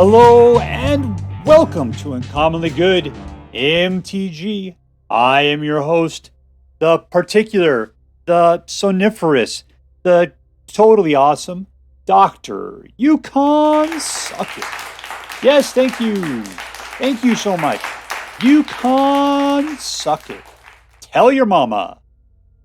Hello and welcome to Uncommonly Good MTG. I am your host, the particular, the soniferous, the totally awesome Dr. Yukon Suck It. Yes, thank you. Thank you so much. Yukon Suck It. Tell your mama.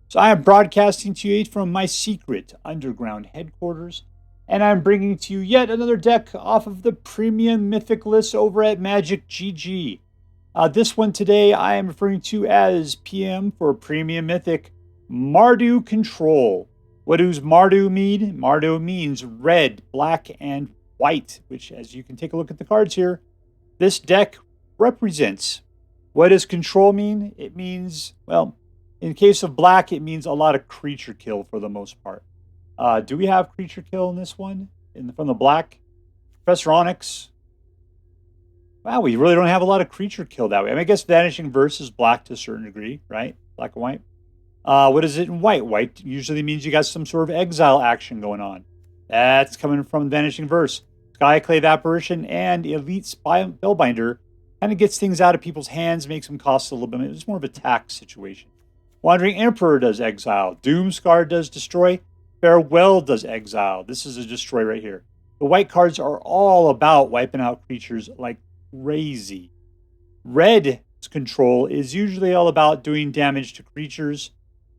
So I am broadcasting to you from my secret underground headquarters, and I'm bringing to you yet another deck off of the premium mythic list over at Magic GG. This one today I am referring to as PM for Premium Mythic Mardu Control. What does Mardu mean? Mardu means red, black, and white, which, as you can take a look at the cards here, this deck represents. What does control mean? It means, well, in case of black, it means a lot of creature kill for the most part. Do we have creature kill in this one? From the black? Professor Onyx? Wow, we really don't have a lot of creature kill that way. I mean, I guess Vanishing Verse is black to a certain degree, right? Black and white. What is it in white? White usually means you got some sort of exile action going on. That's coming from Vanishing Verse. Skyclave Apparition and Elite Spellbinder kind of gets things out of people's hands, makes them cost a little bit. It's more of a tax situation. Wandering Emperor does exile. Doomskar does destroy. Farewell does exile. This is a destroy right here. The white cards are all about wiping out creatures like crazy. Red's control is usually all about doing damage to creatures.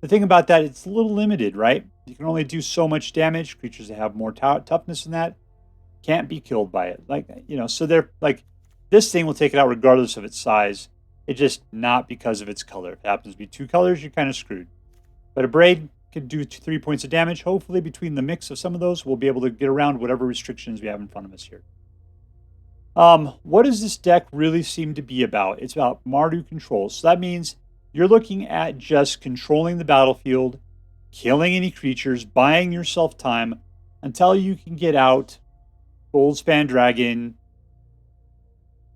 The thing about that, it's a little limited, right? You can only do so much damage. Creatures that have more toughness than that can't be killed by it. So they're like, this thing will take it out regardless of its size. It's just not because of its color. If it happens to be two colors, you're kind of screwed. But Abrade can do 3 points of damage. Hopefully, between the mix of some of those, we'll be able to get around whatever restrictions we have in front of us here. What does this deck really seem to be about? It's about Mardu control. So that means you're looking at just controlling the battlefield, killing any creatures, buying yourself time until you can get out Goldspan Dragon.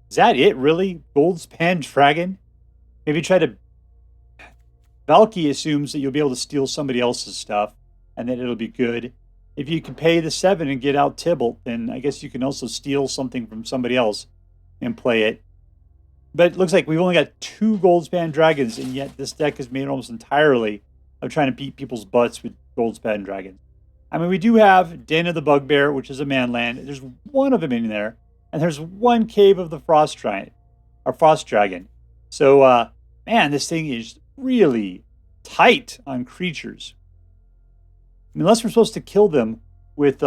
Is that it, really? Goldspan Dragon? Maybe try to... Valki assumes that you'll be able to steal somebody else's stuff and that it'll be good. If you can pay the 7 and get out Tybalt, then I guess you can also steal something from somebody else and play it. But it looks like we've only got 2 Goldspan Dragons, and yet this deck is made almost entirely of trying to beat people's butts with Goldspan Dragons. I mean, we do have Den of the Bugbear, which is a manland. There's one of them in there, and there's one Cave of the Frost Dragon. So, man, this thing is really tight on creatures. I mean, unless we're supposed to kill them with,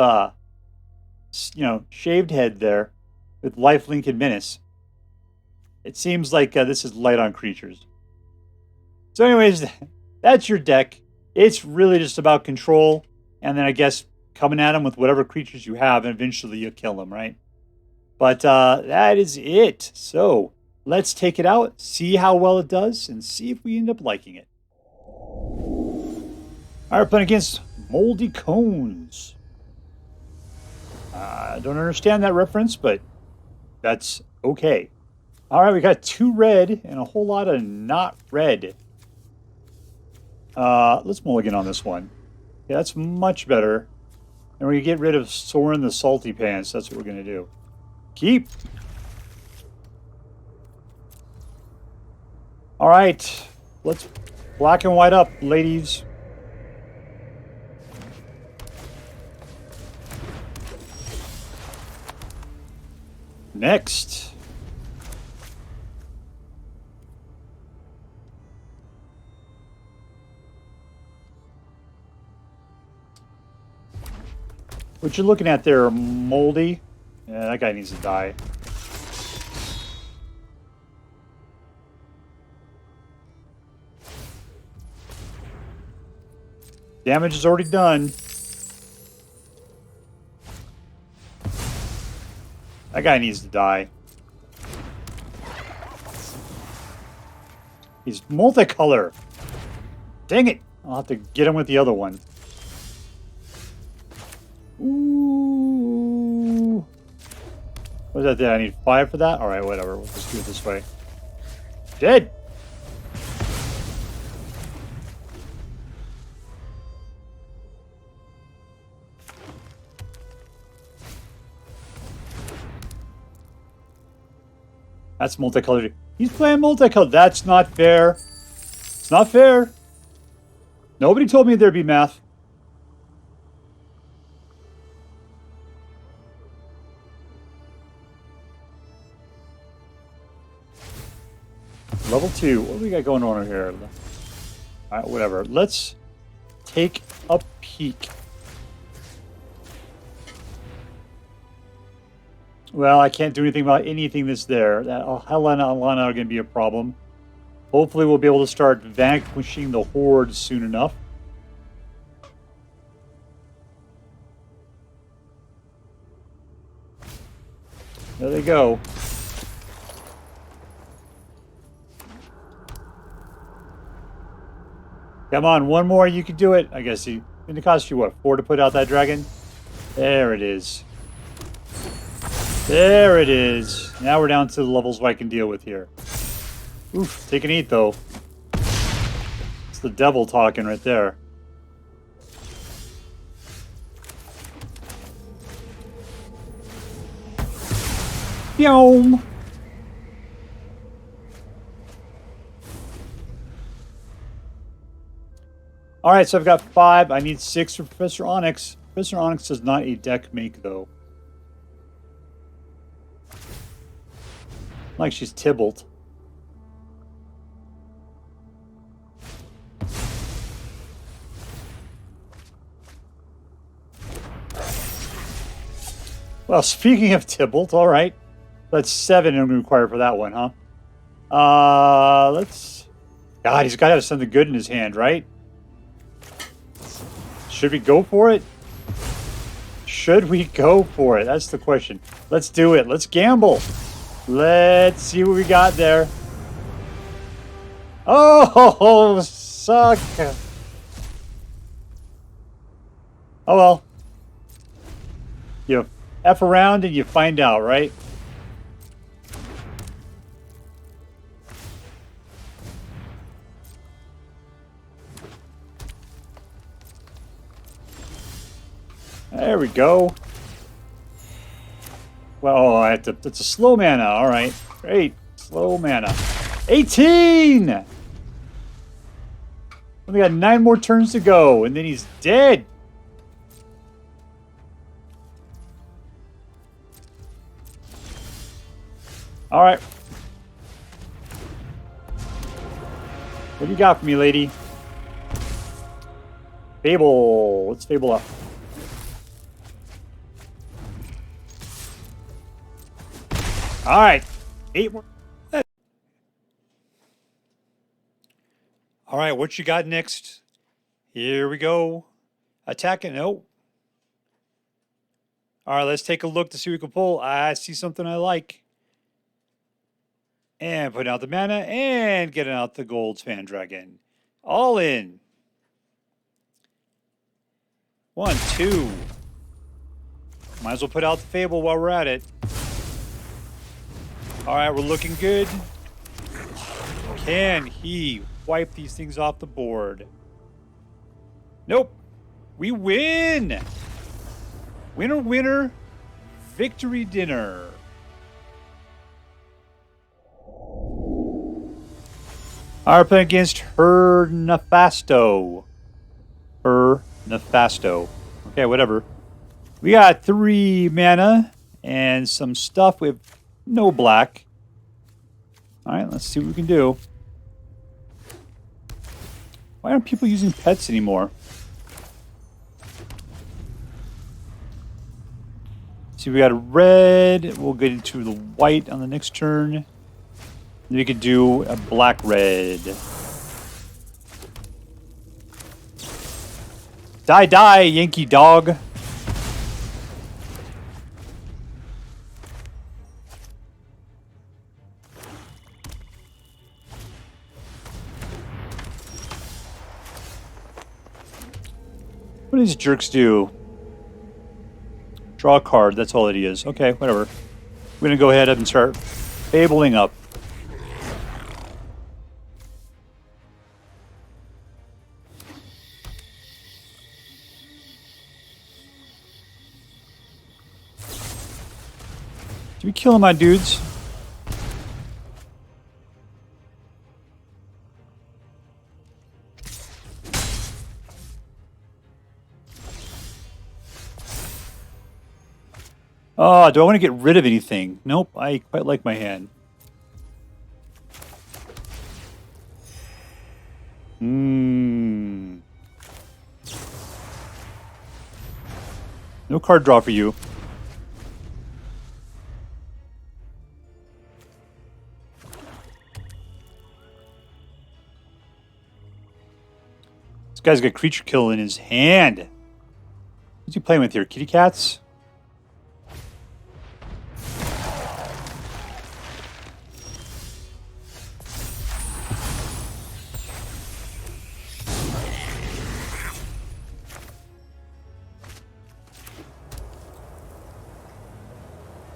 shaved head there with lifelink and menace. It seems like this is light on creatures. So anyways, that's your deck. It's really just about control, and then I guess coming at them with whatever creatures you have, and eventually you'll kill them, right? But that is it. So let's take it out, see how well it does, and see if we end up liking it. All right, playing against MoldyCones. I don't understand that reference, but that's okay. All right, we got 2 red and a whole lot of not red. Let's mulligan on this one. Yeah, that's much better. And we're going to get rid of Soren the Salty Pants. That's what we're going to do. Keep. All right, let's black and white up, ladies. Next. What you're looking at there, Moldy? Yeah, that guy needs to die. Damage is already done. That guy needs to die. He's multicolor. Dang it. I'll have to get him with the other one. Ooh. What is that? I need 5 for that? Alright, whatever. We'll just do it this way. Dead! That's multicolored. He's playing multicolored. That's not fair. It's not fair. Nobody told me there'd be math. Level 2. What do we got going on here? Alright, whatever. Let's take a peek. Well, I can't do anything about anything that's there. Helena and Alana are going to be a problem. Hopefully we'll be able to start vanquishing the horde soon enough. There they go. Come on, one more, you can do it. I guess it's going to cost you, what, 4 to put out that dragon? There it is. There it is. Now we're down to the levels I can deal with here. Oof, take an 8, though. It's the devil talking right there. Yom. Alright, so I've got 5. I need 6 for Professor Onyx. Professor Onyx does not a deck make, though. Like she's Tybalt. Well, speaking of Tybalt, alright. That's 7 I'm required for that one, huh? Let's... God, he's got to have something good in his hand, right? Should we go for it? Should we go for it? That's the question. Let's do it. Let's gamble. Let's see what we got there. Oh, suck. Oh, well. You F around and you find out, right? There we go. Well, I have to. It's a slow mana. All right, great. Slow mana. 18. We got 9 more turns to go, and then he's dead. All right. What do you got for me, lady? Fable. Let's Fable up. All right, 8 more. All right, what you got next? Here we go. Attacking. No. All right, let's take a look to see what we can pull. I see something I like. And put out the mana and getting out the Goldspan Dragon. All in. 1, 2. Might as well put out the Fable while we're at it. All right, we're looking good. Can he wipe these things off the board? Nope. We win. Winner, winner. Victory dinner. All right, playing against HerNefasto. HerNefasto. Okay, whatever. We got 3 mana and some stuff. We have no black. All right, let's see what we can do. Why aren't people using pets anymore? See, we got a red. We'll get into the white on the next turn. Then we could do a black-red. Die, die, Yankee dog. What do these jerks do? Draw a card, that's all it is. Okay, whatever. We're going to go ahead and start fabling up. Did we kill my dudes? Oh, do I want to get rid of anything? Nope, I quite like my hand. No card draw for you. This guy's got creature kill in his hand. What's he playing with here? Kitty cats?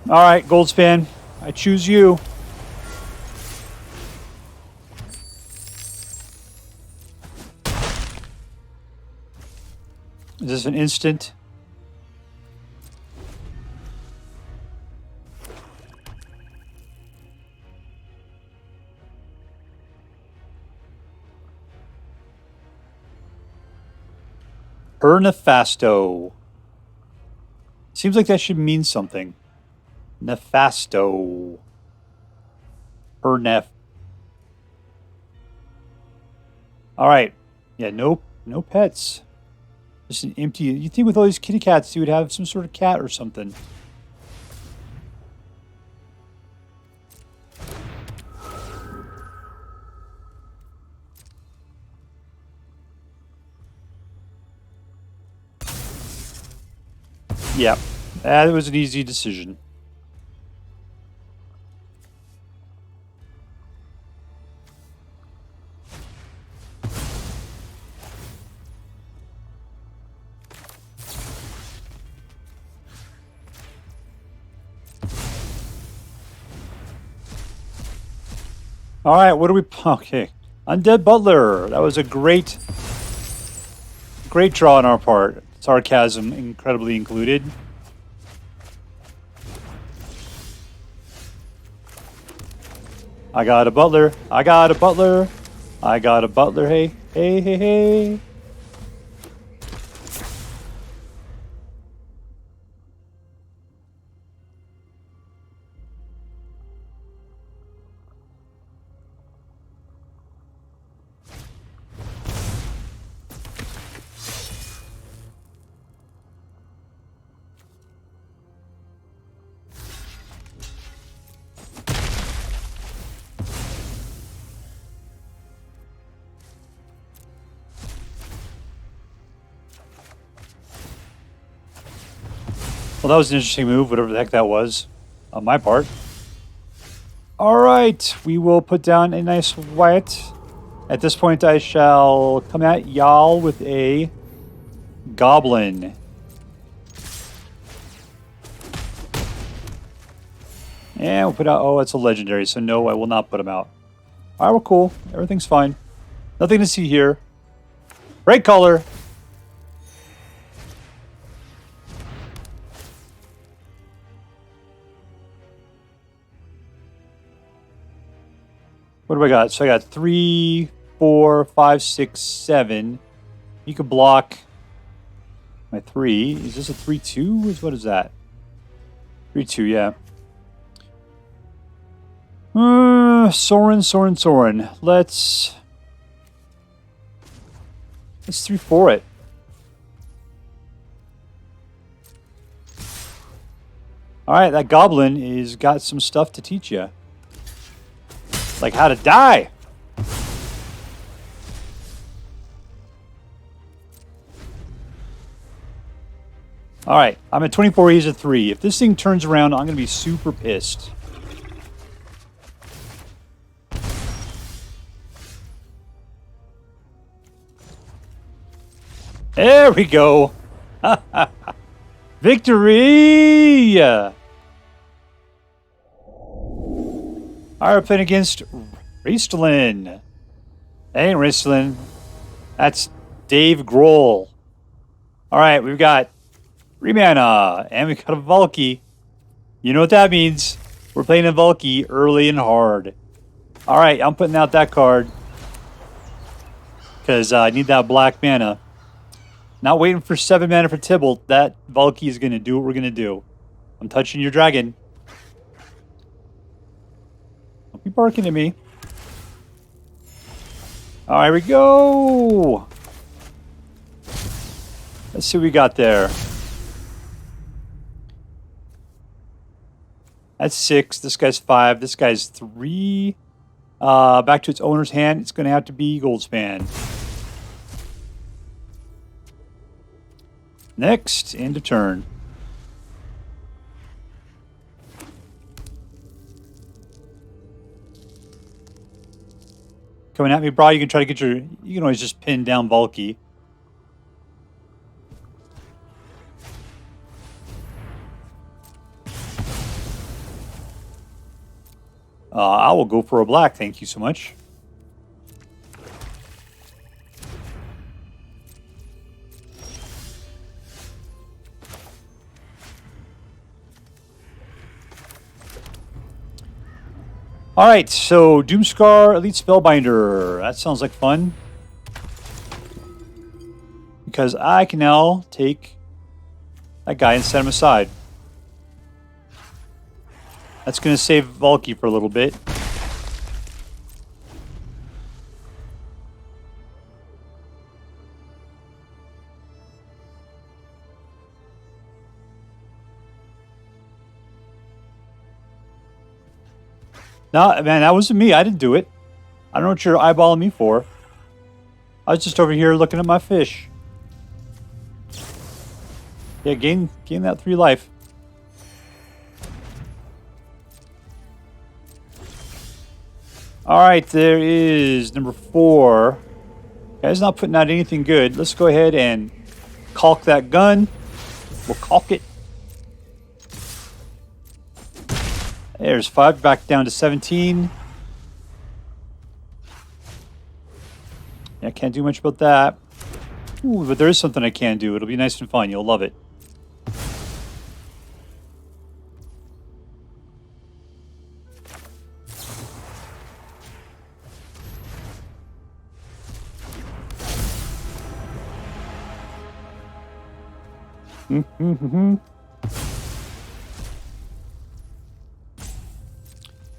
All right, Goldspan, I choose you. Is this an instant? HerNefasto. Seems like that should mean something. Nefasto. HerNef. All right. Yeah, no pets. Just an empty. You think with all these kitty cats, you would have some sort of cat or something. Yeah, that was an easy decision. All right, what do we... Okay. Undead Butler. That was a great draw on our part. Sarcasm incredibly included. I got a butler. I got a butler. I got a butler. Hey, hey, hey, hey. Well, that was an interesting move, whatever the heck that was, on my part. All right, we will put down a nice white. At this point, I shall come at y'all with a goblin. And we'll put out... Oh, it's a legendary, so no, I will not put him out. All right, we're cool. Everything's fine. Nothing to see here. Break color. What do I got? So I got 3, 4, 5, 6, 7. You could block my 3. Is this a 3/2? What is that? 3/2, yeah. Soren. Let's 3/4 it. All right, that goblin is got some stuff to teach you. Like how to die. All right, I'm at 24. He's at 3. If this thing turns around, I'm going to be super pissed. There we go. Victory! All right, we're playing against Raistlin. That ain't Raistlin. That's Dave Gruul. All right, we've got 3 mana, and we got a Valki. You know what that means. We're playing a Valki early and hard. All right, I'm putting out that card because I need that black mana. Not waiting for 7 mana for Tibble. That Valki is going to do what we're going to do. I'm touching your dragon. Don't be barking at me. All right, here we go. Let's see what we got there. That's 6. This guy's 5. This guy's 3. Back to its owner's hand. It's going to have to be Goldspan. Next, end of turn. Coming at me, bro. You can try to get your... You can always just pin down Valki. I will go for a black. Thank you so much. All right, so Doomskar, Elite Spellbinder. That sounds like fun. Because I can now take that guy and set him aside. That's going to save Valki for a little bit. No, man, that wasn't me. I didn't do it. I don't know what you're eyeballing me for. I was just over here looking at my fish. Yeah, gain that 3 life. All right, there is number 4. Guy's not putting out anything good. Let's go ahead and caulk that gun. We'll caulk it. There's 5, back down to 17. Yeah, I can't do much about that. Ooh, but there is something I can do. It'll be nice and fun. You'll love it.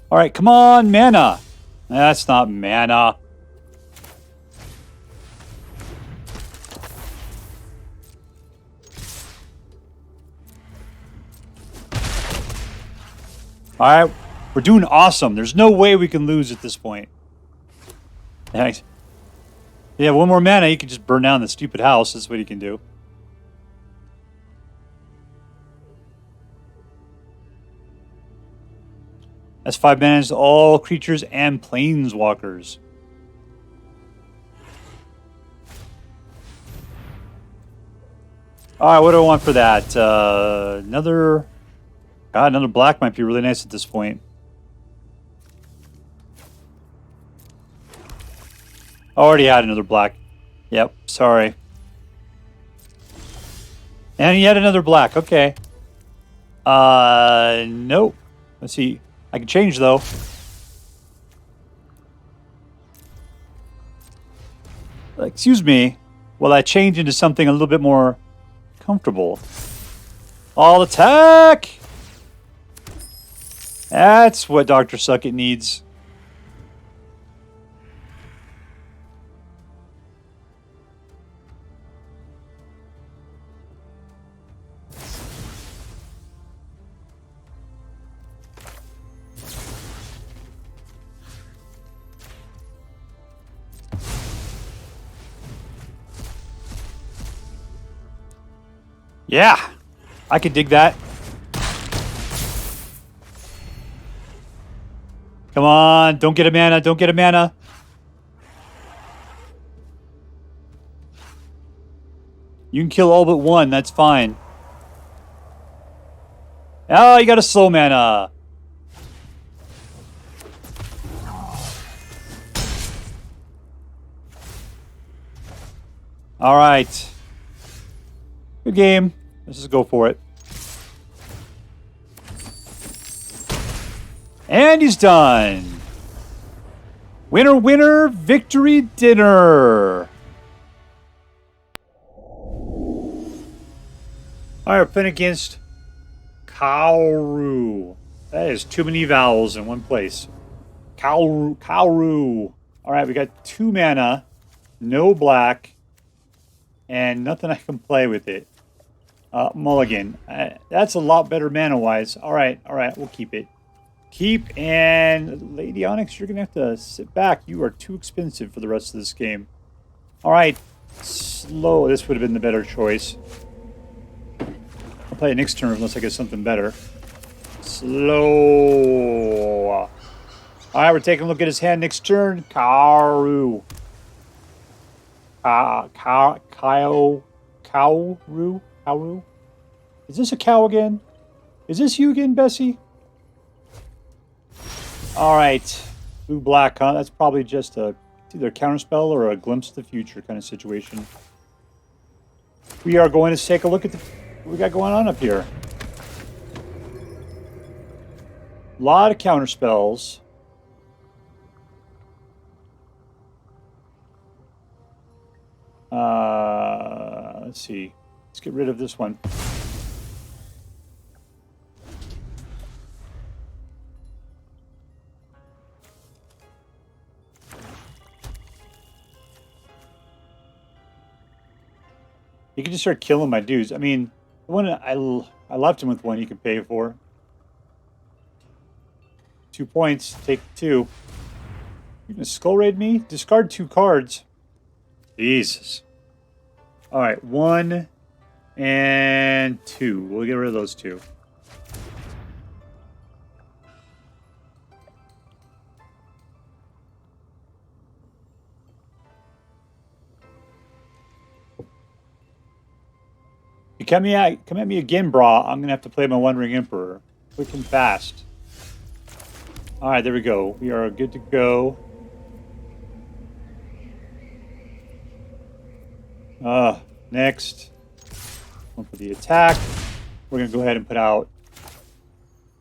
All right, come on, mana. That's not mana. All right, we're doing awesome. There's no way we can lose at this point. Thanks. Yeah, one more mana, you can just burn down the stupid house. That's what you can do. That's 5 mana to all creatures and planeswalkers. All right, what do I want for that? Another black might be really nice at this point. I already had another black. Yep, sorry. And yet another black. Okay. Nope. Let's see. I can change, though. Excuse me. Will I change into something a little bit more comfortable? All attack! That's what Dr. Suckit needs. Yeah, I could dig that. Come on, don't get a mana, don't get a mana. You can kill all but one, that's fine. Oh, you got a slow mana. All right. Good game. Let's just go for it. And he's done. Winner, winner, victory dinner. All right, we're playing against Kaoru. That is too many vowels in one place. Kaoru. Kaoru. All right, we got 2 mana, no black, and nothing I can play with it. Mulligan. That's a lot better mana-wise. All right, we'll keep it. Keep, and Lady Onyx, you're going to have to sit back. You are too expensive for the rest of this game. All right, slow. This would have been the better choice. I'll play it next turn unless I get something better. Slow. All right, we're taking a look at his hand next turn. Kaoru. Kaoru? Is this a cow again? Is this you again, Bessie? Alright. Blue-black, huh? That's probably just either a counterspell or a glimpse of the future kind of situation. We are going to take a look at what we got going on up here. A lot of counterspells. Let's see. Let's get rid of this one. You can just start killing my dudes. I mean, the one I left him with one you can pay for. 2 points. Take 2. You're going to skull raid me? Discard 2 cards. Jesus. All right, 1 and 2. We'll get rid of those 2. You come at me again, brah. I'm gonna have to play my One Ring Emperor, quick and fast. All right, there we go. We are good to go. Next, one for the attack. We're gonna go ahead and put out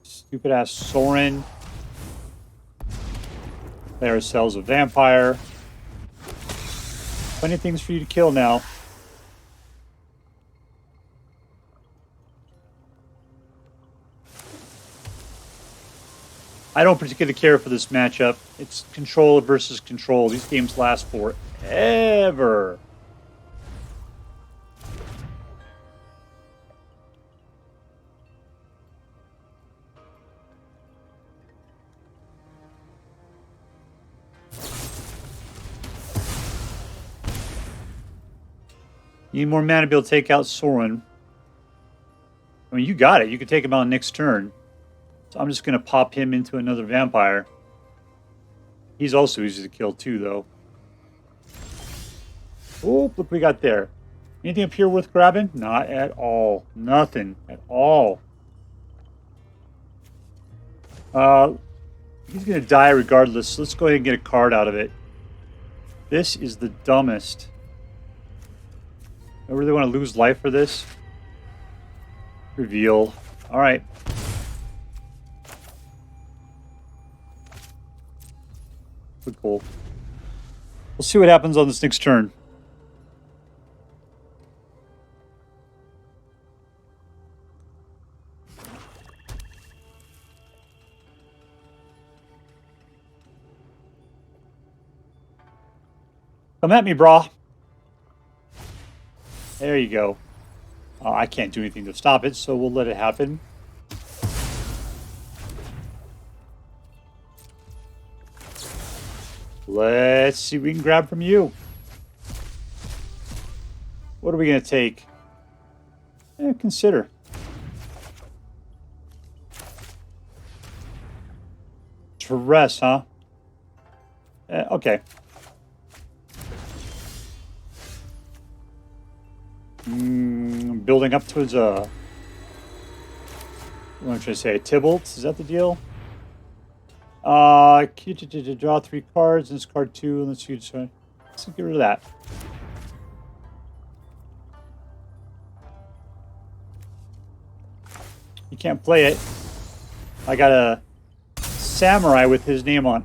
stupid ass Sorin. Play ourselves a vampire. Plenty of things for you to kill now. I don't particularly care for this matchup. It's control versus control. These games last forever. You need more mana to be able to take out Sorin. I mean, you got it. You can take him out next turn. So I'm just going to pop him into another vampire. He's also easy to kill too, though. Oh, look what we got there. Anything up here worth grabbing? Not at all. Nothing at all. He's going to die regardless. Let's go ahead and get a card out of it. This is the dumbest. I really want to lose life for this. Reveal. All right. Cool. We'll see what happens on this next turn. Come at me, brah. There you go. I can't do anything to stop it, so we'll let it happen. Let's see what we can grab from you. What are we going to take? Consider. Duress, huh? Okay. Building up towards a... What am I trying to say? Tybalt? Is that the deal? Draw 3 cards and discard 2. Let's get rid of that. You can't play it. I got a samurai with his name on.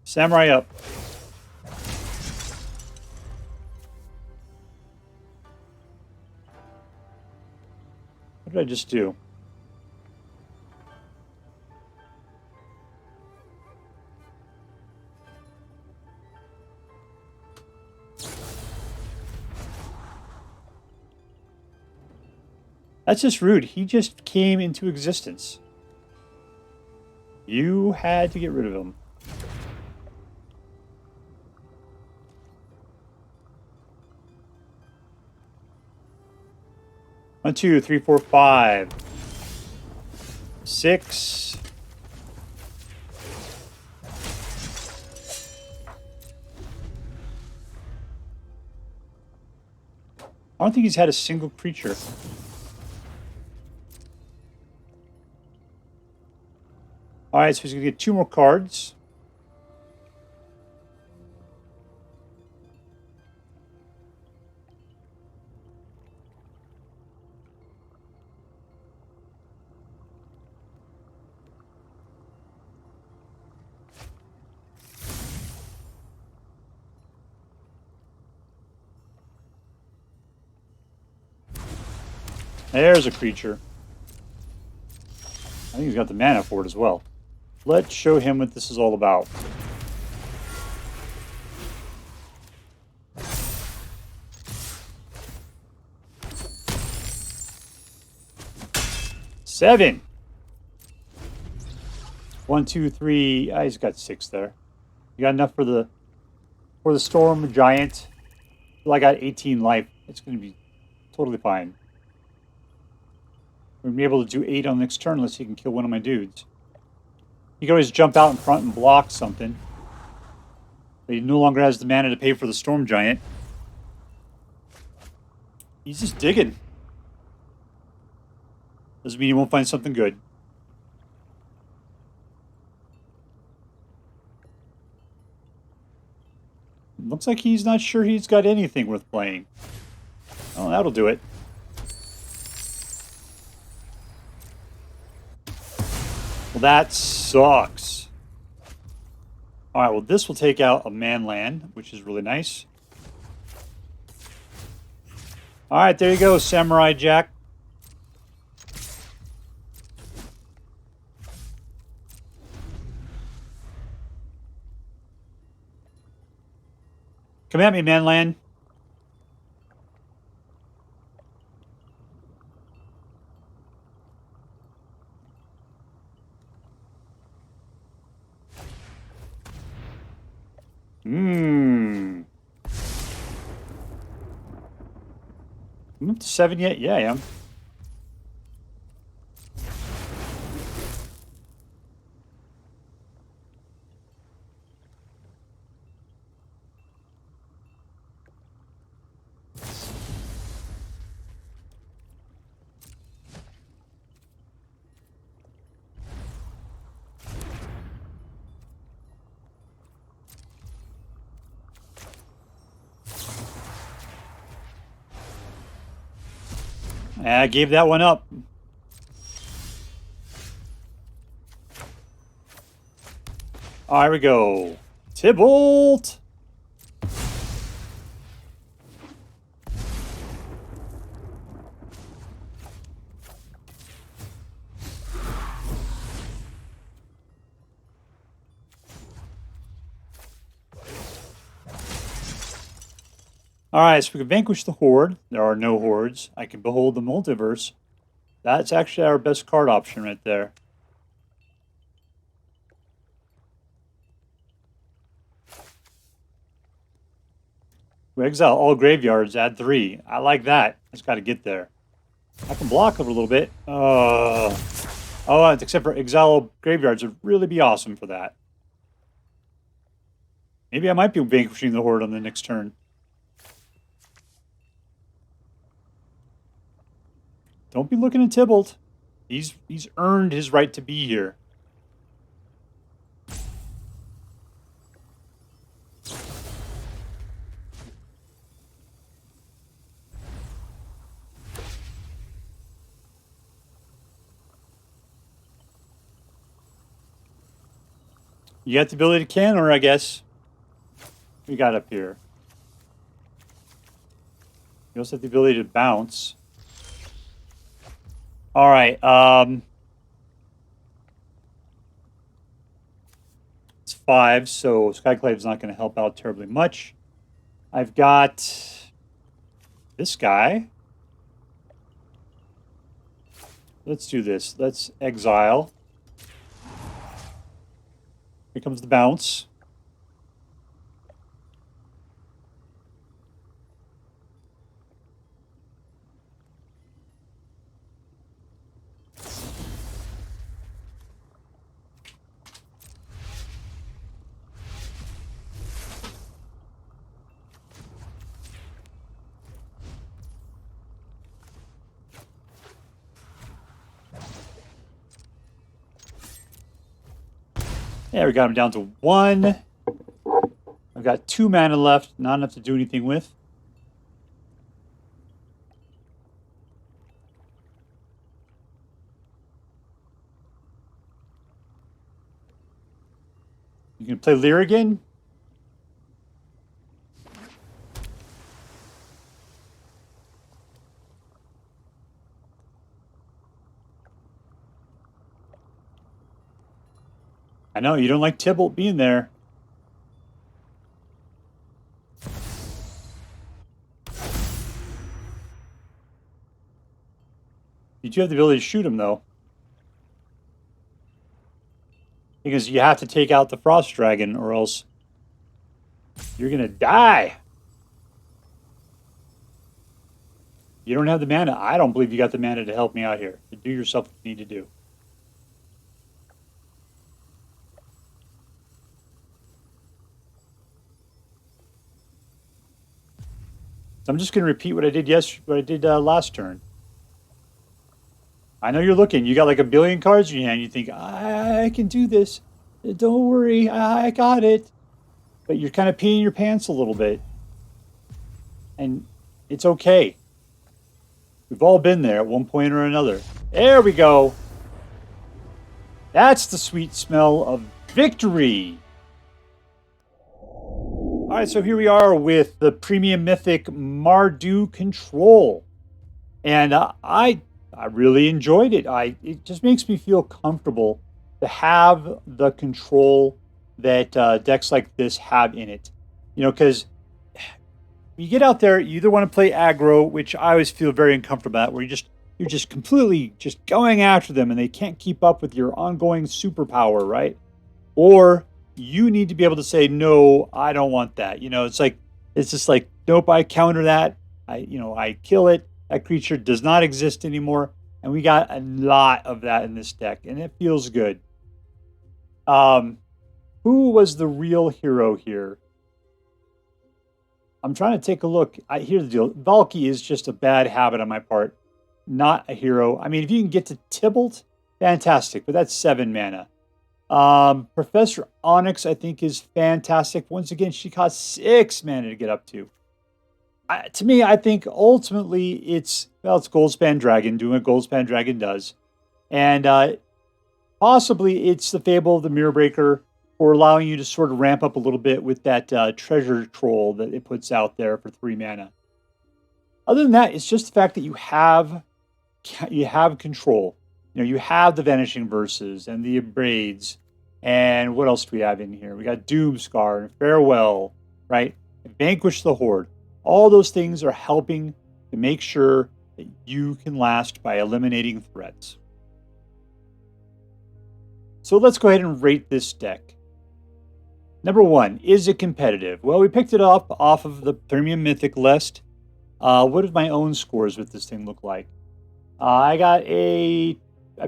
Samurai up. What did I just do? That's just rude. He just came into existence. You had to get rid of him. One, two, three, four, five, 6. I don't think he's had a single creature. Alright, so he's going to get 2 more cards. There's a creature. I think he's got the mana for it as well. Let's show him what this is all about. Seven. 1, 2, 3. He's got 6 there. You got enough for the storm giant. Well, I got 18 life. It's going to be totally fine. We're going to be able to do 8 on the next turn unless he can kill one of my dudes. He can always jump out in front and block something. But he no longer has the mana to pay for the storm giant. He's just digging. Doesn't mean he won't find something good. Looks like he's not sure he's got anything worth playing. Oh, that'll do it. Well, that sucks. Alright, well, this will take out a man land, which is really nice. Alright, there you go, Samurai Jack. Come at me, man land. I'm up to 7 yet? Yeah, I am. I gave that one up. Here we go. Tybalt! Alright, so we can vanquish the Horde. There are no Hordes. I can behold the Multiverse. That's actually our best card option right there. We exile all graveyards, add 3. I like that. Just got to get there. I can block it a little bit. Oh, except for exile graveyards would really be awesome for that. Maybe I might be vanquishing the Horde on the next turn. Don't be looking at Tybalt. He's earned his right to be here. You got the ability to counter, I guess. We got up here. You also have the ability to bounce. All right. It's 5, so Skyclave's not going to help out terribly much. I've got this guy. Let's do this. Let's exile. Here comes the bounce. Yeah, we got him down to 1. I've got 2 mana left, not enough to do anything with. You can play Lear again? I know, you don't like Tybalt being there. You do have the ability to shoot him, though. Because you have to take out the Frost Dragon, or else you're going to die. You don't have the mana. I don't believe you got the mana to help me out here. Do yourself what you need to do. So I'm just going to repeat what I did last turn. I know you're looking. You got like a billion cards in your hand. You think, I can do this. Don't worry. I got it. But you're kind of peeing your pants a little bit. And it's okay. We've all been there at one point or another. There we go. That's the sweet smell of victory. All right, so here we are with the Premium Mythic Mardu Control. And I really enjoyed it. It just makes me feel comfortable to have the control that decks like this have in it. You know, because you get out there, you either want to play aggro, which I always feel very uncomfortable at, where you're just completely just going after them and they can't keep up with your ongoing superpower, right? Or you need to be able to say, no, I don't want that. You know, it's just like, nope, I counter that. I kill it. That creature does not exist anymore. And we got a lot of that in this deck, and it feels good. Who was the real hero here? I'm trying to take a look. Here's the deal. Valki is just a bad habit on my part. Not a hero. I mean, if you can get to Tybalt, fantastic. But that's 7 mana. Professor Onyx, I think, is fantastic. Once again, she costs 6 mana to get up to. To me, I think ultimately it's Goldspan Dragon doing what Goldspan Dragon does. And possibly it's the Fable of the Mirror Breaker for allowing you to sort of ramp up a little bit with that treasure troll that it puts out there for 3 mana. Other than that, it's just the fact that you have control. You know, you have the Vanishing Verses and the Abrades. And what else do we have in here? We got Doomskar and Farewell, right? Vanquish the Horde. All those things are helping to make sure that you can last by eliminating threats. So let's go ahead and rate this deck. Number 1, is it competitive? Well, we picked it up off of the Premium Mythic list. What did my own scores with this thing look like? I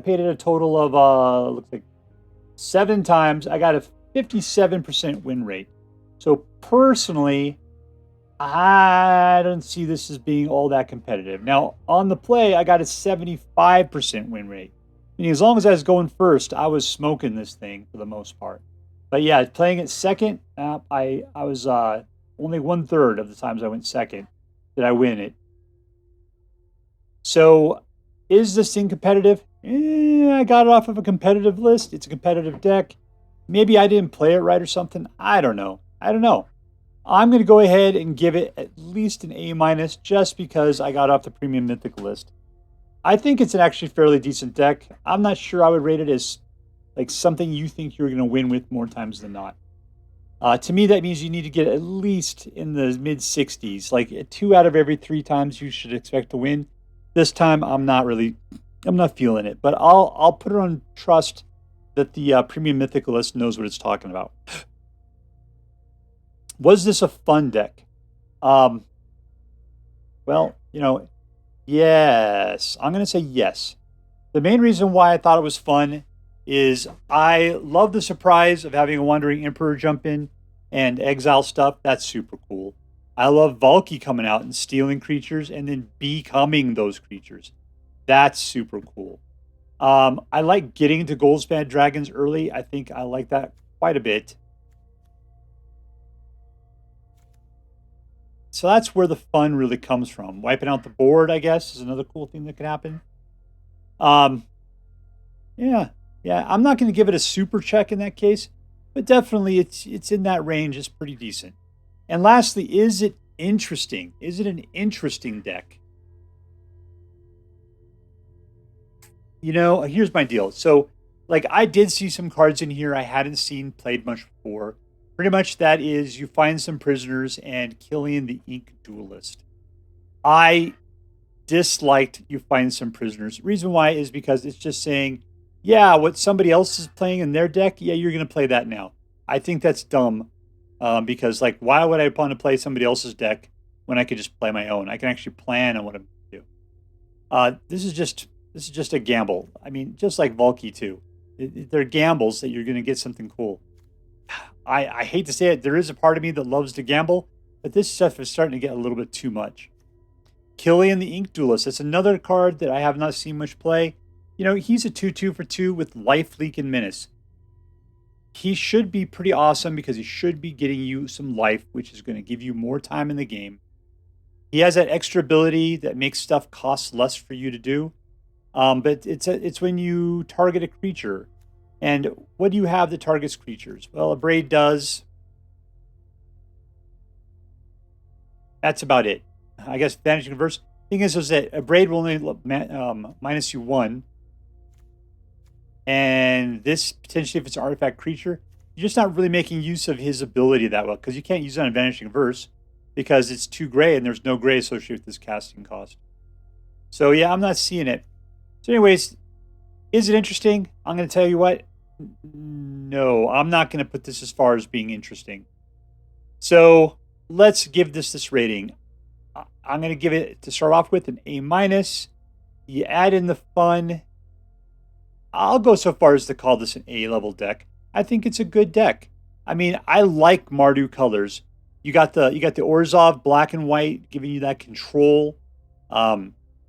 paid it a total of, looks like 7 times. I got a 57% win rate. So personally, I don't see this as being all that competitive. Now, on the play, I got a 75% win rate. Meaning as long as I was going first, I was smoking this thing for the most part. But yeah, playing it second, I was only 1/3 of the times I went second did I win it. So, is this thing competitive? I got it off of a competitive list. It's a competitive deck. Maybe I didn't play it right or something. I don't know. I'm going to go ahead and give it at least an A- just because I got off the Premium Mythic list. I think it's an actually fairly decent deck. I'm not sure I would rate it as like something you think you're going to win with more times than not. To me, that means you need to get at least in the mid 60s. Like 2 out of every 3 times you should expect to win. This time, I'm not feeling it. But I'll put it on trust that the Premium Mythicalist knows what it's talking about. Was this a fun deck? Well, yes. I'm going to say yes. The main reason why I thought it was fun is I love the surprise of having a Wandering Emperor jump in and exile stuff. That's super cool. I love Valki coming out and stealing creatures and then becoming those creatures. That's super cool. I like getting to Goldspan Dragons early. I think I like that quite a bit. So that's where the fun really comes from. Wiping out the board, I guess, is another cool thing that could happen. Yeah. I'm not going to give it a super check in that case, but definitely it's in that range. It's pretty decent. And lastly, is it interesting? Is it an interesting deck? Here's my deal. So, like, I did see some cards in here I hadn't seen played much before. Pretty much that is you find some prisoners and Killian the Ink Duelist. I disliked you find some prisoners. Reason why is because it's just saying, yeah, what somebody else is playing in their deck, yeah, you're going to play that now. I think that's dumb because, like, why would I want to play somebody else's deck when I could just play my own? I can actually plan on what I'm going to do. This is just a gamble. I mean, just like Valki too. They're gambles that you're going to get something cool. I hate to say it, there is a part of me that loves to gamble, but this stuff is starting to get a little bit too much. Killian the Ink Duelist. That's another card that I have not seen much play. He's a 2/2 for 2 with Life Leak and Menace. He should be pretty awesome because he should be getting you some life, which is going to give you more time in the game. He has that extra ability that makes stuff cost less for you to do. But it's when you target a creature. And what do you have that targets creatures? Well, Abrade does. That's about it. I guess Vanishing Verse. Thing is that Abrade will only minus you 1. And this, potentially, if it's an artifact creature, you're just not really making use of his ability that well. Because you can't use it on Vanishing Verse. Because it's 2 gray and there's no gray associated with this casting cost. So yeah, I'm not seeing it. So anyways, is it interesting? I'm going to tell you what. No, I'm not going to put this as far as being interesting. So let's give this rating. I'm going to give it, to start off with, an A-. You add in the fun. I'll go so far as to call this an A-level deck. I think it's a good deck. I mean, I like Mardu colors. You got the Orzhov black and white, giving you that control,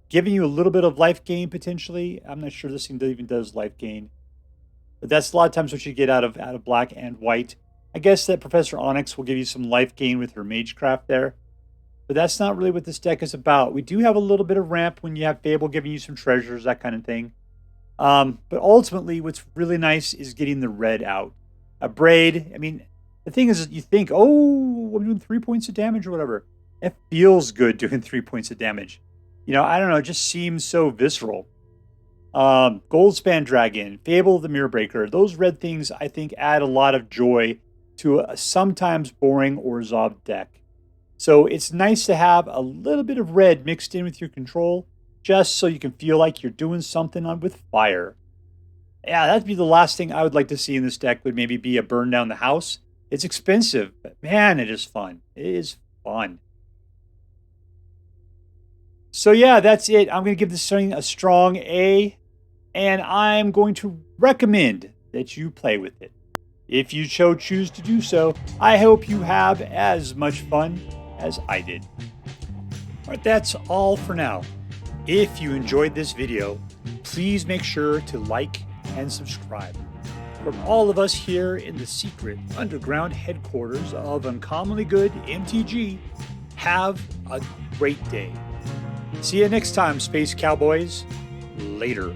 giving you a little bit of life gain potentially. I'm not sure this thing even does life gain, but that's a lot of times what you get out of black and white. I guess that Professor Onyx will give you some life gain with her Magecraft there, but that's not really what this deck is about. We do have a little bit of ramp when you have Fable giving you some treasures, that kind of thing. But ultimately, what's really nice is getting the red out. Abrade, I mean, the thing is, you think, oh, I'm doing 3 points of damage or whatever. It feels good doing 3 points of damage. I don't know, it just seems so visceral. Goldspan Dragon, Fable of the Mirror Breaker, those red things, I think, add a lot of joy to a sometimes boring Orzhov deck. So it's nice to have a little bit of red mixed in with your control, just so you can feel like you're doing something with fire. Yeah, that'd be the last thing I would like to see in this deck, would maybe be a burn down the house. It's expensive, but man, it is fun. It is fun. So yeah, that's it. I'm going to give this thing a strong A, and I'm going to recommend that you play with it. If you choose to do so, I hope you have as much fun as I did. All right, that's all for now. If you enjoyed this video, please make sure to like and subscribe. From all of us here in the secret underground headquarters of Uncommonly Good MTG, have a great day. See you next time, Space Cowboys. Later.